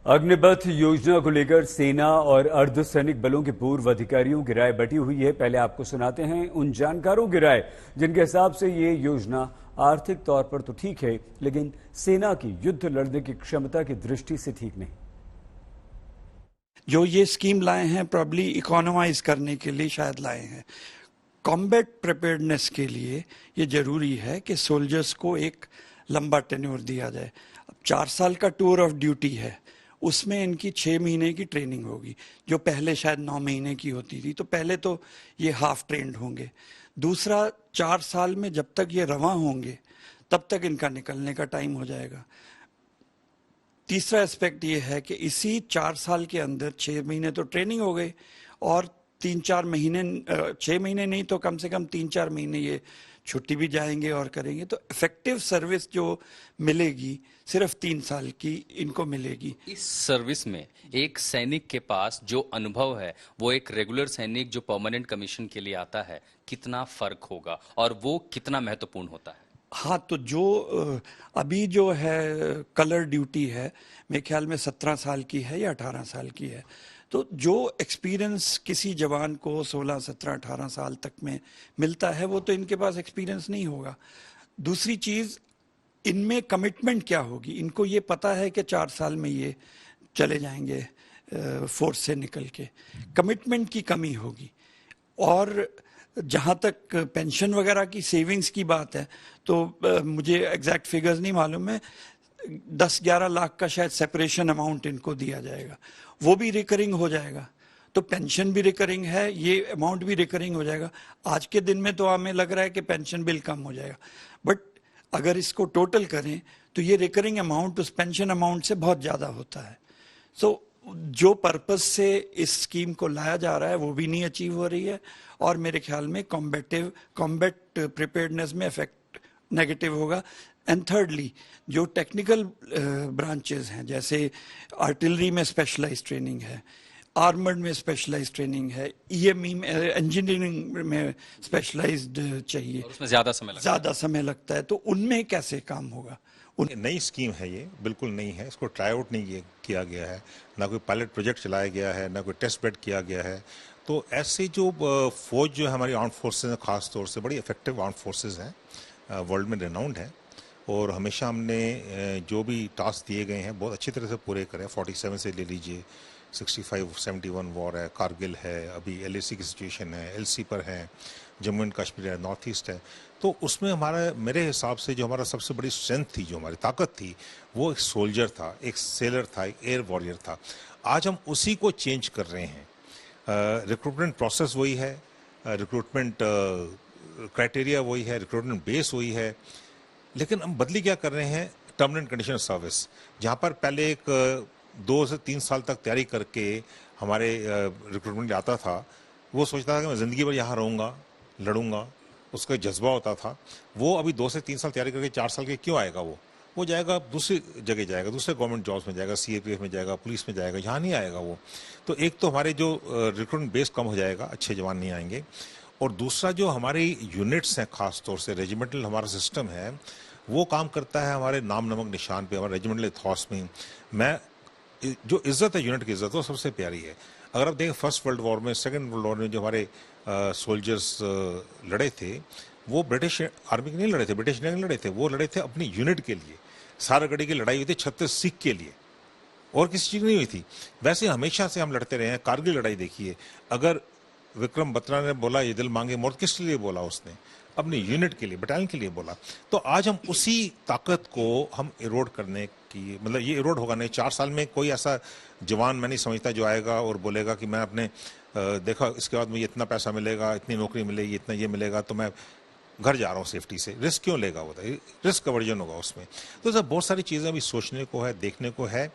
अग्निपथ योजना को लेकर सेना और अर्धसैनिक बलों के पूर्व अधिकारियों की राय बटी हुई है। पहले आपको सुनाते हैं उन जानकारों की राय जिनके हिसाब से ये योजना आर्थिक तौर पर तो ठीक है, लेकिन सेना की युद्ध लड़ने की क्षमता की दृष्टि से ठीक नहीं। जो ये स्कीम लाए हैं प्रॉब्ली इकोनोमाइज करने के लिए शायद लाए हैं। कॉम्बैट प्रिपेयर्डनेस के लिए ये जरूरी है कि सोल्जर्स को एक लंबा टेन्योर दिया जाए। अब 4 साल का टूर ऑफ ड्यूटी है, उसमें इनकी 6 महीने की ट्रेनिंग होगी, जो पहले शायद 9 महीने की होती थी। तो पहले तो ये हाफ ट्रेंड होंगे। दूसरा, 4 साल में जब तक ये रवां होंगे तब तक इनका निकलने का टाइम हो जाएगा। तीसरा एस्पेक्ट ये है कि इसी 4 साल के अंदर 6 महीने तो ट्रेनिंग हो गई और 3-4 महीने, 6 महीने नहीं तो कम से कम 3-4 महीने ये छुट्टी भी जाएंगे और करेंगे। तो इफेक्टिव सर्विस जो मिलेगी सिर्फ 3 साल की इनको मिलेगी। इस सर्विस में एक सैनिक के पास जो अनुभव है वो एक रेगुलर सैनिक जो परमानेंट कमीशन के लिए आता है, कितना फर्क होगा और वो कितना महत्वपूर्ण होता है? हाँ, तो जो अभी जो है कलर ड्यूटी है, मेरे ख्याल में 17 साल की है या 18 साल की है। तो जो एक्सपीरियंस किसी जवान को 16, 17, 18 साल तक में मिलता है वो तो इनके पास एक्सपीरियंस नहीं होगा। दूसरी चीज़, इनमें कमिटमेंट क्या होगी। इनको ये पता है कि 4 साल में ये चले जाएंगे फोर्स से निकल के, कमिटमेंट की कमी होगी। और जहाँ तक पेंशन वगैरह की सेविंग्स की बात है तो मुझे एग्जैक्ट फिगर्स नहीं मालूम है, 10-11 लाख का शायद सेपरेशन अमाउंट इनको दिया जाएगा, वो भी रिकरिंग हो जाएगा। तो पेंशन भी रिकरिंग है, ये अमाउंट भी रिकरिंग हो जाएगा। आज के दिन में तो हमें लग रहा है कि पेंशन बिल कम हो जाएगा, बट अगर इसको टोटल करें तो ये रिकरिंग अमाउंट उस पेंशन अमाउंट से बहुत ज़्यादा होता है। सो जो पर्पस से इस स्कीम को लाया जा रहा है वो भी नहीं अचीव हो रही है और मेरे ख्याल में कॉम्बैट प्रिपेयर्डनेस में इफेक्ट नेगेटिव होगा। एंड थर्डली, जो टेक्निकल ब्रांचेस हैं, जैसे आर्टिलरी में स्पेशलाइज्ड ट्रेनिंग है, आर्मर्ड में स्पेशलाइज्ड ट्रेनिंग है, ईएमई में, इंजीनियरिंग में स्पेशलाइज्ड चाहिए, और उसमें ज़्यादा समय लगता है। तो उनमें कैसे काम होगा? नई स्कीम है, ये बिल्कुल नई है, इसको ट्राई आउट नहीं किया गया है, ना कोई पायलट प्रोजेक्ट चलाया गया है, ना कोई टेस्ट बेड किया गया है। तो ऐसे जो फौज जो हमारी आर्म्ड फोर्सेज हैं, खास तौर से बड़ी इफेक्टिव आर्म्ड फोर्सेज हैं, वर्ल्ड में रिनाउंड है और हमेशा हमने जो भी टास्क दिए गए हैं बहुत अच्छी तरह से पूरे करें। 47 से ले लीजिए, 65-71 वॉर है, कारगिल है, अभी LAC की सिचुएशन है, LC पर है, जम्मू एंड कश्मीर है, नॉर्थ ईस्ट है। तो उसमें हमारा, मेरे हिसाब से जो हमारा सबसे बड़ी स्ट्रेंथ थी, जो हमारी ताकत थी, वो एक सोल्जर था, एक सेलर था, एक एयर वॉरियर था। आज हम उसी को चेंज कर रहे हैं। रिक्रूटमेंट प्रोसेस वही है, रिक्रूटमेंट क्राइटेरिया वही है, रिक्रूटमेंट बेस वही है, लेकिन हम बदली क्या कर रहे हैं, टर्म एंड कंडीशन सर्विस। जहाँ पर पहले एक 2 से 3 साल तक तैयारी करके हमारे रिक्रूटमेंट आता था, वो सोचता था कि मैं ज़िंदगी भर यहाँ रहूँगा, लड़ूंगा, उसका जज्बा होता था। वो अभी 2 से 3 साल तैयारी करके 4 साल के क्यों आएगा? वो जाएगा दूसरी जगह, जाएगा दूसरे गवर्नमेंट जॉब्स में जाएगा, CAPF में जाएगा, पुलिस में जाएगा, यहाँ नहीं आएगा वो। तो एक तो हमारे जो रिक्रूटमेंट बेस कम हो जाएगा, अच्छे जवान नहीं आएंगे, और दूसरा जो हमारे यूनिट्स हैं, खास तौर से रेजिमेंटल हमारा सिस्टम है, वो काम करता है हमारे नाम नमक निशान पे, हमारे रेजिमेंटल इथॉस में। जो इज्जत है, यूनिट की इज्जत, वो सबसे प्यारी है। अगर आप देखें फर्स्ट वर्ल्ड वॉर में, सेकेंड वर्ल्ड वॉर में जो हमारे सोल्जर्स लड़े थे, वो ब्रिटिश आर्मी के नहीं लड़े थे, ब्रिटिश नहीं लड़े थे, वो लड़े थे अपनी यूनिट के लिए। सारागढ़ी की लड़ाई हुई थी 36 सिख के लिए, और किसी चीज़ नहीं हुई थी। वैसे हमेशा से हम लड़ते रहे हैं। कारगिल लड़ाई देखिए, अगर विक्रम बत्रा ने बोला ये दिल मांगे मोर, किस लिए बोला उसने? अपनी यूनिट के लिए, बटालियन के लिए बोला। तो आज हम उसी ताकत को हम इरोड करने की, मतलब ये इरोड होगा नहीं। 4 साल में कोई ऐसा जवान मैं नहीं समझता जो आएगा और बोलेगा कि मैं अपने देखा इसके बाद मुझे इतना पैसा मिलेगा, इतनी नौकरी मिलेगी, इतना ये मिलेगा, तो मैं घर जा रहा हूँ सेफ्टी से। रिस्क क्यों लेगा? वो रिस्क अवर्जन होगा उसमें। तो सर बहुत सारी चीज़ें अभी सोचने को है, देखने को है।